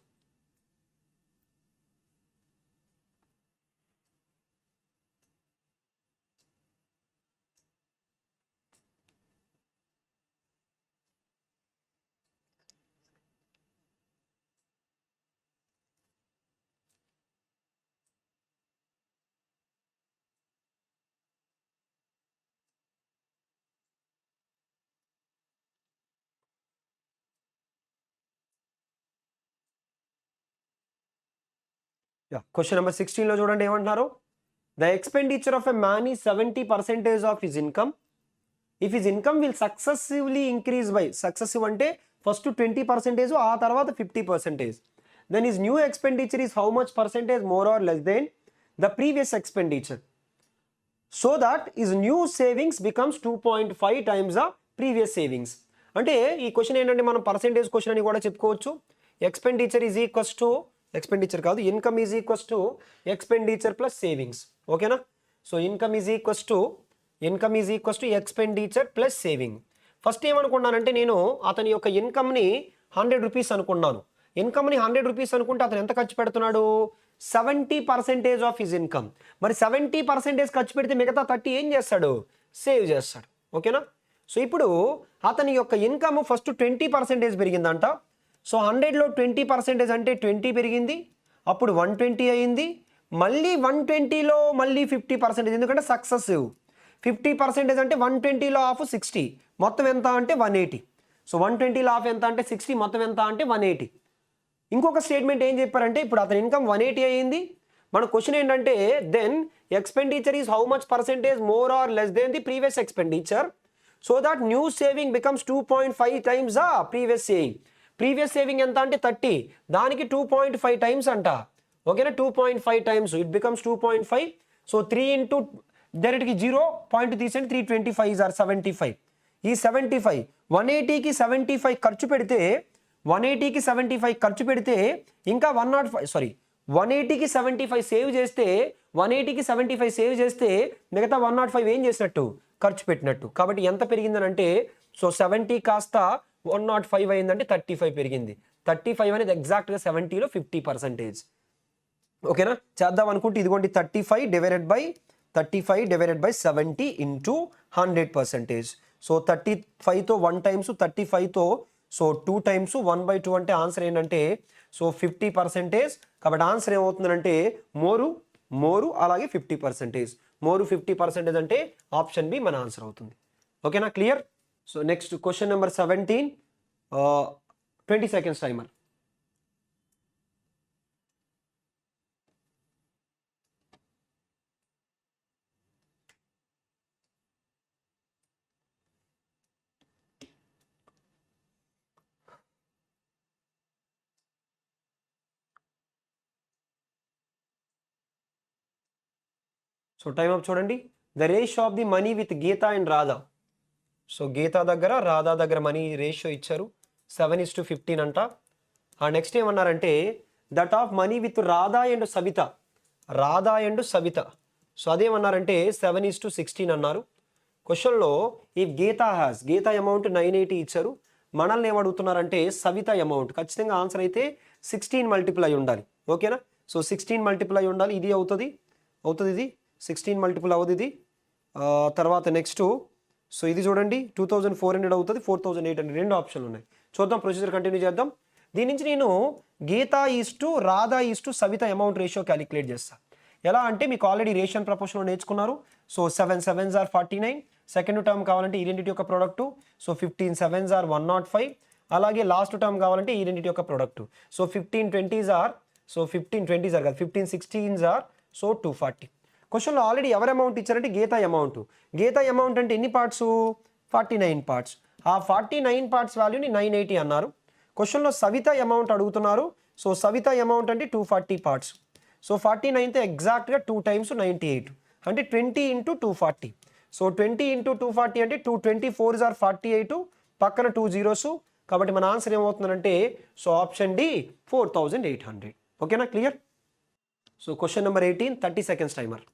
Speaker 1: Question number 16లో చూడండి ఏమంటున్నారు. The expenditure of a man ఈ 70% of his income if his income will successively increase by, successive అంటే first 20%, ఆ తర్వాత 50%. Then his new expenditure is how much percentage more or less than the previous expenditure so that his new savings becomes 2.5 times the previous savings. అంటే ఈ question ఏంటంటే మనం percentage question అని కూడా చెప్పుకోవచ్చు. Expenditure is equals to, expenditure కాదు, income is equals to expenditure plus savings. ఓకేనా, so income is equals to expenditure plus saving. First ఏమనుకున్నానంటే నేను అతని యొక్క ఇన్కమ్ని 100 rupees అనుకున్నాను. ఇన్కమ్ని 100 rupees అనుకుంటే అతను ఎంత ఖర్చు పెడుతున్నాడు, 70% ఆఫ్ హిజ్ ఇన్కమ్. మరి 70% ఖర్చు పెడితే మిగతా 30 ఏం చేస్తాడు, సేవ్ చేస్తాడు. ఓకేనా, సో ఇప్పుడు అతని యొక్క ఇన్కమ్ ఫస్ట్ 20% పెరిగిందంట. సో 100లో 20% అంటే 20 పెరిగింది, అప్పుడు 120 అయింది, మళ్ళీ 120లో మళ్ళీ 50%, ఎందుకంటే సక్సెసివ్. 50% అంటే 120లో ఆఫ్ 60, మొత్తం ఎంత అంటే 180. సో 120లో ఆఫ్ ఎంత అంటే 60, మొత్తం ఎంత అంటే 180. ఇంకొక స్టేట్మెంట్ ఏం చెప్పారంటే ఇప్పుడు అతని ఇన్కమ్ 180 అయ్యింది. మన క్వశ్చన్ ఏంటంటే then expenditure is how much percentage more or less than the previous expenditure so that new saving becomes 2.5 times the previous saving. Previous saving ఎంత అంటే 30, దానికి 2.5 times అంట. ఓకేనా, 2.5 times it becomes 2.5. So 3 into డైరెక్ట్కి 0 point తీసండి, 325 are 75. ఈ 75 180కి 75 ఖర్చు పెడితే 180కి 75 ఖర్చు పెడితే ఇంకా 180కి 75 సేవ్ చేస్తే 180కి 75 సేవ్ చేస్తే మిగతా 105 ఏం చేసినట్టు, ఖర్చు పెట్టినట్టు. కాబట్టి ఎంత పెరిగిందని అంటే సో 70 కాస్త 105 అయిందంటే 35 పెరిగింది. 35 అనేది ఎగ్జాక్ట్గా 70లో 50%. ఓకేనా, చేద్దాం అనుకుంటే ఇదిగోండి 35 divided by 70 into 100%. సో 35తో 1 times, 35తో సో 2 times, 1/2 అంటే ఆన్సర్ ఏంటంటే సో 50%. కాబట్టి ఆన్సర్ ఏమవుతుందంటే మోరు మోరు అలాగే 50%. మోరు 50% అంటే ఆప్షన్ బి మన ఆన్సర్ అవుతుంది. ఓకేనా, clear? So next question number 17, 20 seconds timer. So time up చూడండి. The ratio of the money with Geeta and Radha. So Geeta దగ్గర రాధా దగ్గర మనీ రేషియో ఇచ్చారు 7:15 అంట. ఆ నెక్స్ట్ ఏమన్నారంటే that of money with Radha and Savita. Radha and Savita, so అదేమన్నారంటే 7:16 అన్నారు. క్వశ్చన్లో ఈ గీత హ్యాస్, గీత అమౌంట్ 980 ఇచ్చారు. మనల్ని ఏమడుగుతున్నారంటే సవిత అమౌంట్. ఖచ్చితంగా ఆన్సర్ అయితే 16 మల్టిపుల్ అయి ఉండాలి. ఓకేనా, సో 16 మల్టిపుల్ అయి ఉండాలి. ఇది అవుతుంది, ఇది 16 మల్టిపుల్ అవుతుంది ఇది. తర్వాత నెక్స్ట్, సో ఇది చూడండి 2400 అవుతుంది, 4800, రెండు ఆప్షన్లు ఉన్నాయి. చూద్దాం, ప్రొసీజర్ కంటిన్యూ చేద్దాం. దీని నుంచి నేను Geeta is to Radha is to Savita amount ratio calculate చేస్తాను. ఎలా అంటే మీకు ఆల్రెడీ రేషన్ ప్రపోర్షన్లో నేర్చుకున్నారు. So 7 7s are 49. Second term కావాలంటే ఐడెంటిటీ యొక్క ప్రొడక్ట్. So 15 7s are 105. అలాగే లాస్ట్ టర్మ్ కావాలంటే ఐడెంటిటీ యొక్క product. So 15 20s are, so 15 20s are కాదు, 15 16s are, సో 240. క్వశ్చన్లో ఆల్రెడీ ఎవరి అమౌంట్ ఇచ్చారంటే గీత అమౌంట్. గీత అమౌంట్ అంటే ఎన్ని పార్ట్స్? 49 పార్ట్స్. ఆ 49 పార్ట్స్ వాల్యూని 980 అన్నారు. క్వశ్చన్లో సవిత అమౌంట్ అడుగుతున్నారు. సో సవిత అమౌంట్ అంటే 240 పార్ట్స్. సో 49తో ఎగ్జాక్ట్గా 2 times 98 అంటే 20 into 240. సో 20 into 240 అంటే 224s are 48, పక్కన 2 zeros. కాబట్టి మన ఆన్సర్ ఏమవుతుందంటే సో ఆప్షన్ డి 4800. ఓకేనా, clear? So question number 18, 30 seconds timer.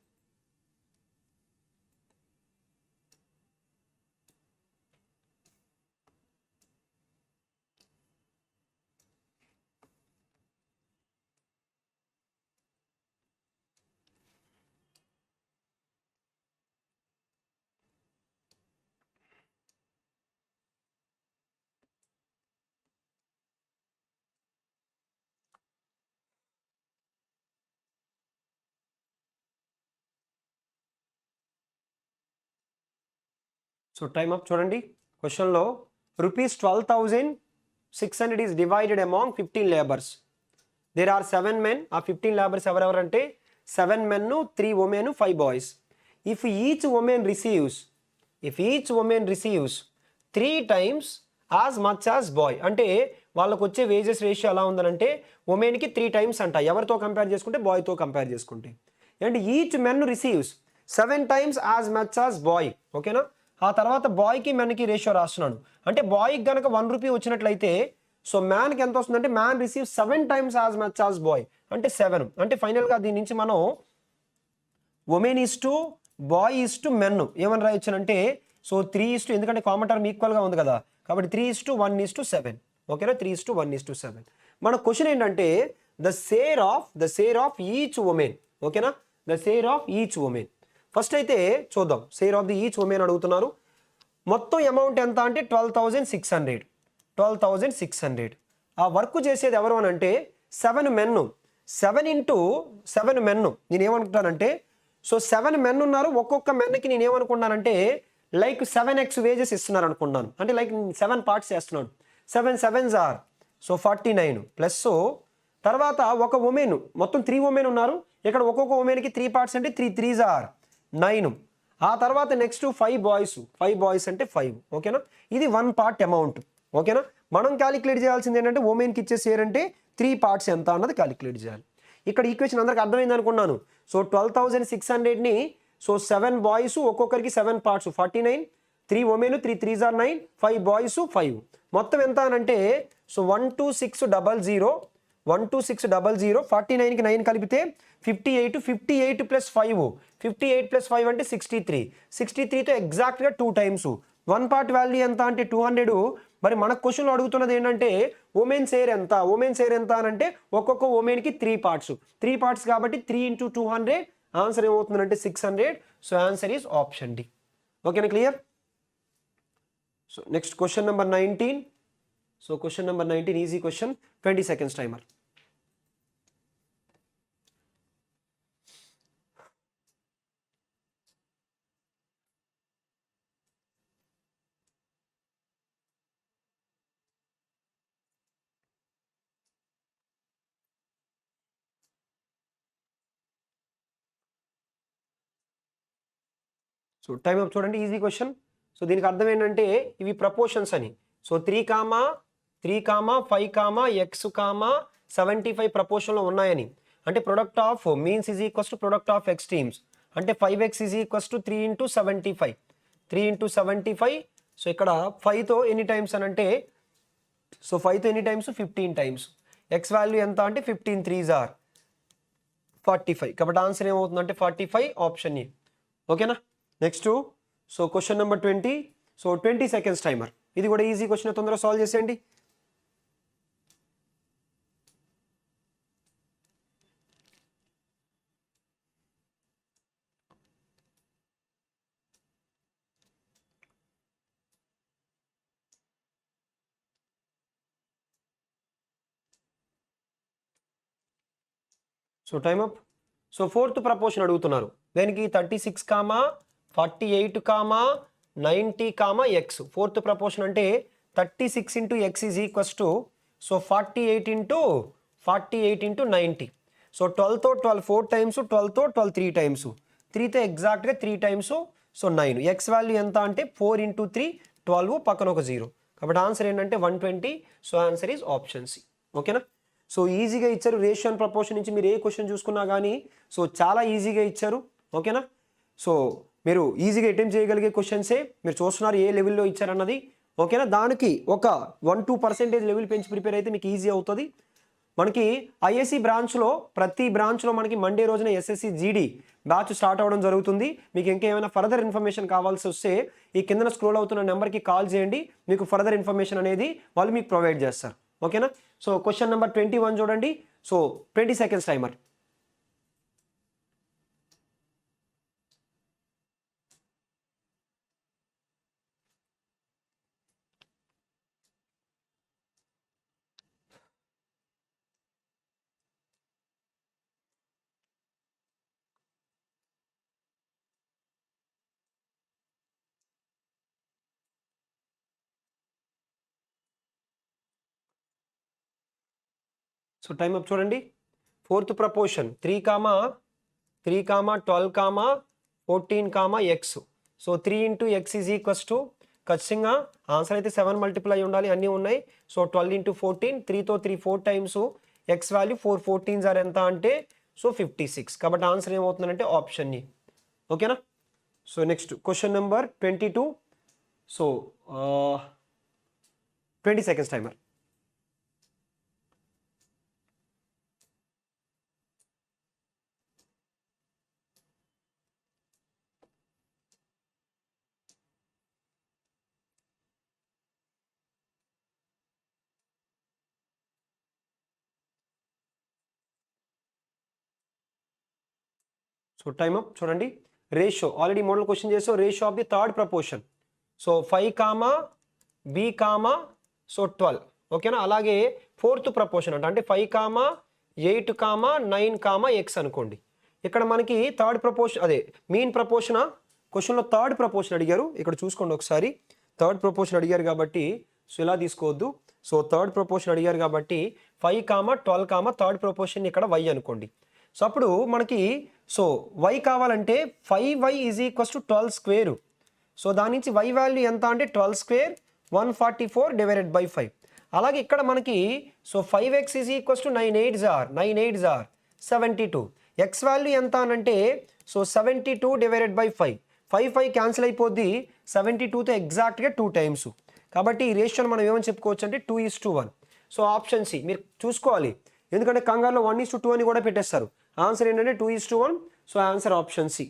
Speaker 1: So time up చూడండి. క్వశ్చన్లో ₹12,600 is divided among 15 labours. There are 7 men. ఆ 15 లేబర్స్ ఎవరెవరంటే 7 men, 3 women, 5 boys. If each woman receives 3 times as much as boy, అంటే వాళ్ళకు వచ్చే wages ratio ఎలా ఉందనంటే ఉమెన్కి 3 times అంట. ఎవరితో కంపేర్ చేసుకుంటే బాయ్తో కంపేర్ చేసుకుంటే. And each men receives 7 times as much as boy. ఓకేనా, ఆ తర్వాత బాయ్కి మెన్కి రేషియో రాస్తున్నాడు. అంటే బాయ్కి కనుక 1 రూపీ వచ్చినట్లయితే సో మ్యాన్కి ఎంత వస్తుందంటే man receive 7 times as much as boy అంటే 7. అంటే ఫైనల్గా దీని నుంచి మనం women is to boy is to men ఏమని రాయొచ్చానంటే సో 3:, ఎందుకంటే కామన్ టర్మ్ ఈక్వల్గా ఉంది కదా, కాబట్టి 3:1:7. ఓకేనా, 3:1:7. మన క్వశ్చన్ ఏంటంటే the share of each women. ఓకేనా, the share of each women. First అయితే చూద్దాం, share of the each women అడుగుతున్నారు. మొత్తం అమౌంట్ ఎంత అంటే 12,600. ఆ వర్క్ చేసేది ఎవరు అని అంటే 7 men. 7 into 7 men. నేను ఏమనుకుంటానంటే సో 7 men ఉన్నారు. ఒక్కొక్క మెన్కి నేను ఏమనుకున్నానంటే లైక్ 7x వేజెస్ ఇస్తున్నారు అనుకున్నాను. అంటే లైక్ 7 parts చేస్తున్నాను. 7 7s are, సో 49 ప్లస్ తర్వాత ఒక ఉమెన్, మొత్తం 3 women ఉన్నారు. ఇక్కడ ఒక్కొక్క ఉమెన్కి 3 parts అంటే 3 3s are 9. ఆ తర్వాత నెక్స్ట్ 5 boys అంటే 5. ఓకేనా, ఇది 1 part అమౌంట్. ఓకేనా, మనం క్యాలిక్యులేట్ చేయాల్సింది ఏంటంటే ఉమెన్కి ఇచ్చే షేర్ అంటే 3 parts ఎంత అన్నది క్యాలిక్యులేట్ చేయాలి. ఇక్కడ ఈక్వేషన్ అందరికి అర్థమైంది అనుకున్నాను. సో 12,600ని సో 7 boys ఒక్కొక్కరికి 7 parts 49, 3 women 3 3s are 9, 5 boys 5. మొత్తం ఎంత అనంటే సో 12600, 49కి 9 కలిపితే 58 ప్లస్ 5, 58 ప్లస్ 5 అంటే 63తో ఎగ్జాక్ట్గా 2 times. 1 part వాల్యూ ఎంత అంటే 200. మరి మన క్వశ్చన్లో అడుగుతున్నది ఏంటంటే ఉమెన్ షేర్ ఎంత అని అంటే ఒక్కొక్క ఉమెన్కి 3 parts కాబట్టి 3 into 200 ఆన్సర్ ఏమవుతుందంటే 600. So answer is option D. ఓకేనా, clear? So next question number 19. So question number 19 easy question, 20 seconds timer. So time up చూడండి, ఈజీ క్వశ్చన్. సో దీనికి అర్థం ఏంటంటే ఇవి ప్రపోర్షన్స్ అని. సో 3, 5, x, 75 ప్రపోర్షన్లో ఉన్నాయని. అంటే product of means is equals to product of extremes. అంటే 5x is equals to 3 × 75. 3 × 75. So ఇక్కడ 5తో ఎన్ని టైమ్స్ అని అంటే, సో 5తో ఎన్ని టైమ్స్ 15 టైమ్స్. ఎక్స్ వాల్యూ ఎంత అంటే 15 3s are 45. కాబట్టి ఆన్సర్ ఏమవుతుందంటే 45, ఆప్షన్ ఏ. ఓకేనా. Next so question number 20. So 20 seconds timer. ఇది కూడా ఈజీ క్వశ్చన్, తొందరగా సాల్వ్ చేసేయండి. So time up. So fourth proportion అడుగుతున్నారు. దానికి 36, 48, 90, x. ఫోర్త్ ప్రపోర్షన్ అంటే 36 × x is equals to so 48 × 90. So 12తో 12 4 టైమ్స్, 12తో 12 3 టైమ్స్, 3తో ఎగ్జాక్ట్గా 3 టైమ్స్. సో 9. ఎక్స్ వాల్యూ ఎంత అంటే 4 × 3 12, పక్కన ఒక 0. కాబట్టి ఆన్సర్ ఏంటంటే 120. So answer is option C. ఓకేనా. సో ఈజీగా ఇచ్చారు. రేషియో అండ్ ప్రపోర్షన్ నుంచి మీరు ఏ క్వశ్చన్ చూసుకున్నా కానీ సో చాలా ఈజీగా ఇచ్చారు. ఓకేనా. సో మీరు ఈజీగా అటెంప్ట్ చేయగలిగే క్వశ్చన్సే మీరు చూస్తున్నారు ఏ లెవెల్లో ఇచ్చారన్నది. ఓకేనా. దానికి ఒక 1-2% లెవెల్ పెంచి ప్రిపేర్ అయితే మీకు ఈజీ అవుతుంది. మనకి ఐఎస్సి బ్రాంచ్లో ప్రతి బ్రాంచ్లో మనకి మండే రోజున ఎస్ఎస్సి జీడీ బ్యాచ్ స్టార్ట్ అవ్వడం జరుగుతుంది. మీకు ఇంకా ఏమైనా ఫర్దర్ ఇన్ఫర్మేషన్ కావాల్సి వస్తే ఈ కిందన స్క్రోల్ అవుతున్న నెంబర్కి కాల్ చేయండి. మీకు ఫర్దర్ ఇన్ఫర్మేషన్ అనేది వాళ్ళు మీకు ప్రొవైడ్ చేస్తారు. ఓకేనా. సో క్వశ్చన్ నెంబర్ 21 చూడండి. So 20 seconds timer. So time up చూడండి. Fourth proportion 3, 12, 14, x. So 3 × x is equals to ఖచ్చితంగా ఆన్సర్ అయితే 7 మల్టిపుల్ అయి ఉండాలి, అన్నీ ఉన్నాయి. సో 12 × 14, 3తో 3 4 times, X value 4 14s are ఎంత అంటే సో 56. కాబట్టి ఆన్సర్ ఏమవుతుందంటే ఆప్షన్ ఈ. ఓకేనా. So next question number 22. So 20 seconds timer. So time up చూడండి. రేషియో ఆల్రెడీ మోడల్ క్వశ్చన్ చేసాం. Ratio of the third proportion. So 5, b, so 12. ఓకేనా. అలాగే ఫోర్త్ ప్రపోర్షన్ అంటే 5, 8, 9, x అనుకోండి. ఇక్కడ మనకి థర్డ్ ప్రపోర్షన్ అదే మీన్ ప్రపోర్షన్. క్వశ్చన్లో థర్డ్ ప్రపోర్షన్ అడిగారు. ఇక్కడ చూసుకోండి ఒకసారి. థర్డ్ ప్రపోర్షన్ అడిగారు కాబట్టి సో ఇలా తీసుకోవద్దు. సో థర్డ్ ప్రపోర్షన్ అడిగారు కాబట్టి 5, 12, థర్డ్ ప్రపోర్షన్ ఇక్కడ y అనుకోండి. సో అప్పుడు మనకి సో y కావాలంటే 5y is equals to 12 square. So దాని నుంచి y వాల్యూ ఎంత అంటే 12 స్క్వేర్ 144 డివైడెడ్ బై 5. అలాగే ఇక్కడ మనకి so 5x is equals to 9 8s are 72. x value ఎంత అనంటే సో 72 డివైడెడ్ బై 5. 5 క్యాన్సిల్ అయిపోద్ది. 72తో ఎగ్జాక్ట్గా 2 టైమ్స్. కాబట్టి ఈ రేషియోని మనం ఏమని చెప్పుకోవచ్చు అంటే 2:1. సో ఆప్షన్ సి మీరు చూసుకోవాలి, ఎందుకంటే కంగారులో 1:2 అని కూడా పెట్టేస్తారు. ఆన్సర్ ఏంటంటే 2:1. So answer option C.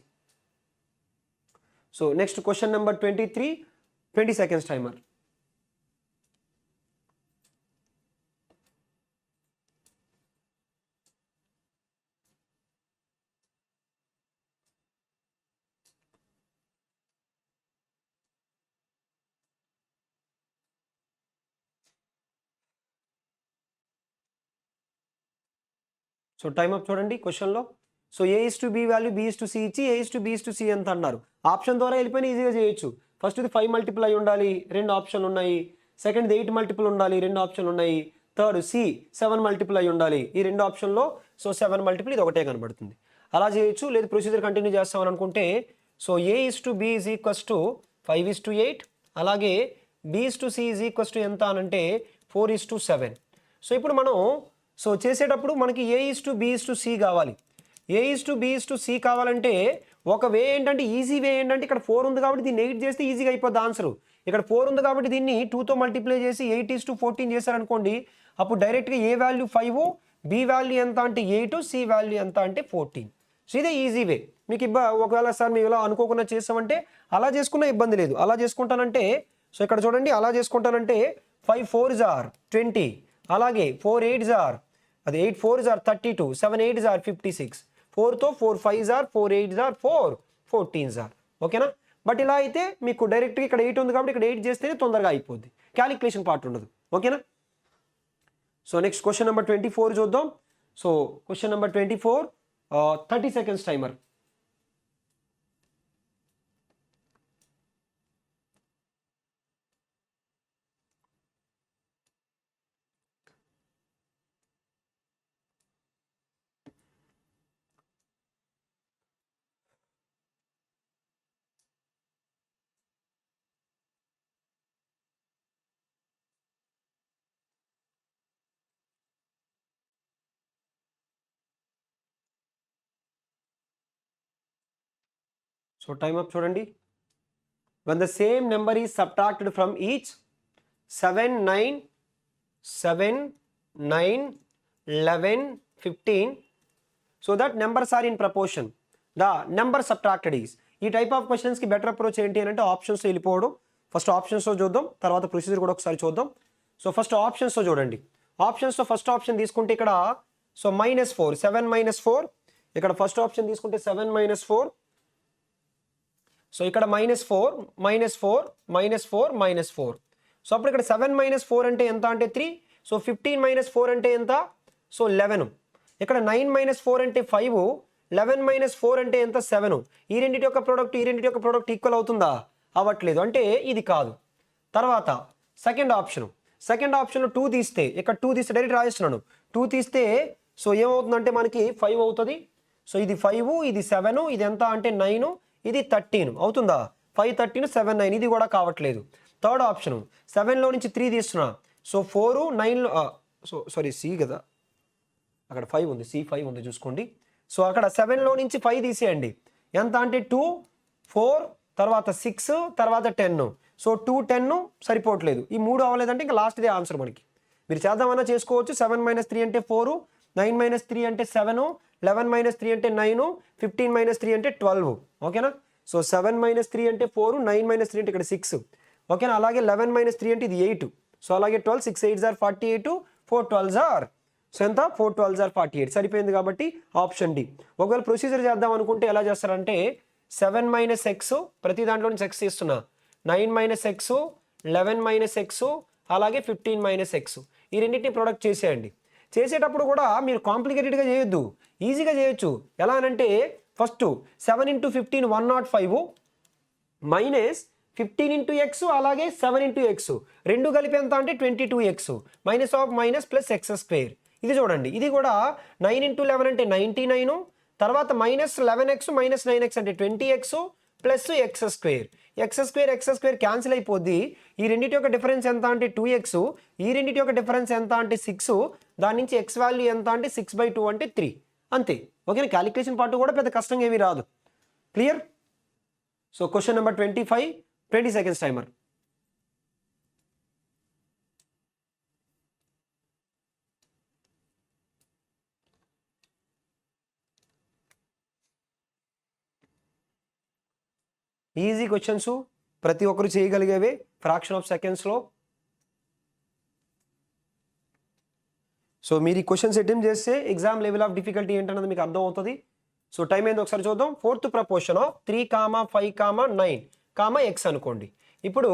Speaker 1: So next question number 23. 20 seconds timer. So time up చూడండి. క్వశ్చన్లో సో a:b వాల్యూ b:c ఇచ్చి a:b:c ఎంత అన్నారు. ఆప్షన్ ద్వారా వెళ్ళిపోయినా ఈజీగా చేయొచ్చు. ఫస్ట్ ఇది 5 మల్టిపుల్ అయి ఉండాలి, 2 ఆప్షన్లు ఉన్నాయి. సెకండ్ 8 మల్టిపుల్ ఉండాలి, 2 ఆప్షన్లు ఉన్నాయి. థర్డ్ సి 7 మల్టిపుల్ అయి ఉండాలి, ఈ 2 ఆప్షన్లో సో 7 మల్టిపుల్ ఇది ఒకటే కనబడుతుంది. అలా చేయొచ్చు. లేదు ప్రొసీజర్ కంటిన్యూ చేస్తామని అనుకుంటే so A:B is equals to 5:8, అలాగే B:C ఈజ్ ఈక్వల్స్ టు ఎంత అనంటే 4:7. సో ఇప్పుడు మనం సో చేసేటప్పుడు మనకి A:B:C కావాలి. A:B:C కావాలంటే ఒక వే ఏంటంటే ఈజీ వే ఏంటంటే ఇక్కడ 4 ఉంది కాబట్టి దీన్ని 8 చేస్తే ఈజీగా అయిపోద్ది ఆన్సర్. ఇక్కడ 4 ఉంది కాబట్టి దీన్ని 2తో మల్టిప్లై చేసి 8:14 చేశారనుకోండి, అప్పుడు డైరెక్ట్గా ఏ వాల్యూ 5, బి వాల్యూ ఎంత అంటే 8, సి వాల్యూ ఎంత అంటే 14. సో ఇదే ఈజీ వే. మీకు ఒకవేళ సార్ మేము ఇలా అనుకోకుండా చేస్తామంటే అలా చేసుకున్నా ఇబ్బంది లేదు. అలా చేసుకుంటానంటే సో ఇక్కడ చూడండి, అలా చేసుకుంటానంటే 5 4s are 20, అలాగే 4 8s are అది 8 4s are 32, 7 8s are 56, 4తో 4 5s are 4 8s are 4 14s are. ఓకేనా? బట్ ఇలా అయితే మీకు డైరెక్ట్గా ఇక్కడ 8 ఉంది కాబట్టి ఇక్కడ 8 చేస్తేనే తొందరగా అయిపోద్ది, క్యాలిక్యులేషన్ పార్ట్ ఉండదు. ఓకేనా? సో నెక్స్ట్ క్వశ్చన్ నెంబర్ 24 చూద్దాం. So question number 24, 30 seconds timer. So time up చూడండి. when the same number is subtracted from each 7 9 7 9 11 15 so that numbers are in proportion, the number subtracted is. ఈ type of క్వశ్చన్స్కి better approach ఏంటి అని అంటే options వెళ్ళిపోవడం. First ఆప్షన్స్లో చూద్దాం, తర్వాత ప్రొసీజర్ కూడా ఒకసారి చూద్దాం. సో ఫస్ట్ ఆప్షన్స్లో చూడండి. ఆప్షన్స్లో ఫస్ట్ ఆప్షన్ తీసుకుంటే ఇక్కడ సో -4, 7 -4, ఇక్కడ ఫస్ట్ ఆప్షన్ తీసుకుంటే 7 -4, సో ఇక్కడ -4 -4 -4 -4. సో అప్పుడు ఇక్కడ 7 -4 అంటే ఎంత అంటే 3. సో 15 -4 అంటే ఎంత? సో 11. ఇక్కడ 9 -4 అంటే 5, 11 - 4 అంటే ఎంత? 7. ఈ రెండింటి యొక్క ప్రోడక్ట్ ఈక్వల్ అవుతుందా? అవ్వట్లేదు, అంటే ఇది కాదు. తర్వాత సెకండ్ ఆప్షన్లో 2 తీస్తే, ఇక్కడ 2 తీస్తే డైరెక్ట్ రాయిస్తున్నాను. 2 తీస్తే సో ఏమవుతుందంటే మనకి 5 అవుతుంది. సో ఇది 5, ఇది 7, ఇది ఎంత అంటే 9, ఇది 13 అవుతుందా? 5 13 7 9, ఇది కూడా కావట్లేదు. థర్డ్ ఆప్షన్ 7లో నుంచి 3 తీస్తున్నా. సో 4 9 సో సారీ సి కదా, అక్కడ 5 ఉంది, C5 ఉంది చూసుకోండి. సో అక్కడ 7లో నుంచి 5 తీసేయండి, ఎంత అంటే 2 4 తర్వాత 6 తర్వాత 10. సో 2 10 సరిపోవట్లేదు, ఈ 3 అవ్వలేదంటే ఇంకా లాస్ట్దే ఆన్సర్ మనకి. మీరు చేద్దామన్నా చేసుకోవచ్చు. 7 - 3 అంటే 4, 9 - 3 అంటే 7, 11 - 3 అంటే 9, 15 - 3 అంటే 12. ఓకేనా? సో 7 - 3 అంటే 4, 9 - 3 అంటే ఇక్కడ 6. ఓకేనా? అలాగే 11 - 3 అంటే ఇది 8. సో అలాగే 12 6 8s are 48, 4 12s are so ఎంత? 4 12s are 48. సరిపోయింది కాబట్టి ఆప్షన్ డి. ఒకవేళ ప్రొసీజర్ చేద్దాం అనుకుంటే ఎలా చేస్తారంటే 7 - x, ప్రతి దాంట్లో నుంచి x తీస్తున్నా, 9 - x, 11 - x, అలాగే 15 - x, ఈ రెండింటిని ప్రొడక్ట్ చేసేయండి. చేసేటప్పుడు కూడా మీరు కాంప్లికేటెడ్గా చేయొద్దు, ఈజీగా చేయొచ్చు. ఎలా అంటే ఫస్ట్ 7 × 15 105 మైనస్ 15 × x అలాగే 7 × x రెండు కలిపి ఎంత అంటే 22x minus of minus plus x². ఇది చూడండి, ఇది కూడా 9 × 11 అంటే 99, తర్వాత -11x -9x అంటే 20x ప్లస్ x². క్యాన్సిల్ అయిపోద్ది. ఈ రెండింటి యొక్క డిఫరెన్స్ ఎంత అంటే 2x, ఈ రెండింటి యొక్క డిఫరెన్స్ ఎంత అంటే 6, దాని నుంచి x వాల్యూ ఎంత అంటే 6/2 అంటే 3. అంతే. ఓకేనా? క్యాలిక్యులేషన్ పార్ట్ కూడా పెద్ద కష్టంగా ఏమీ రాదు. Clear? So question number 25, 20 seconds timer. Easy questions, ప్రతి ఒక్కరు చేయగలిగేవే, ఫ్రాక్షన్ ఆఫ్ సెకండ్స్లో. సో మీరు ఈ క్వశ్చన్స్ అటెంప్ట్ చేస్తే ఎగ్జామ్ లెవెల్ ఆఫ్ డిఫికల్టీ ఏంటన్నది మీకు అర్థం అవుతుంది. సో టైం ఏందో ఒకసారి చూద్దాం. 4th ప్రపోర్షన్ ఆఫ్ 3, 5, 9, x అనుకోండి. ఇప్పుడు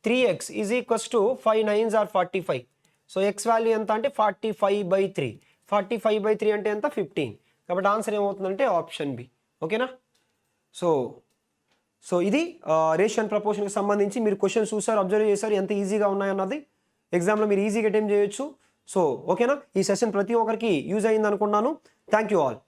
Speaker 1: 3x is equals to 5 9s are 45. So x value ఎంత అంటే 45/3. 45/3 అంటే ఎంత? 15. కాబట్టి ఆన్సర్ ఏమవుతుందంటే ఆప్షన్ బి. ఓకేనా? సో ఇది రేషియో అండ్ ప్రపోర్షన్కి సంబంధించి మీరు క్వశ్చన్స్ చూసారు, అబ్జర్వ్ చేశారు, ఎంత ఈజీగా ఉన్నాయన్నది. ఎగ్జామ్లో మీరు ఈజీగా అటెంప్ట్ చేయొచ్చు. సో ఓకేనా? ఈ సెషన్ ప్రతి ఒక్కరికి యూజ్ అయ్యింది అనుకున్నాను. Thank you all.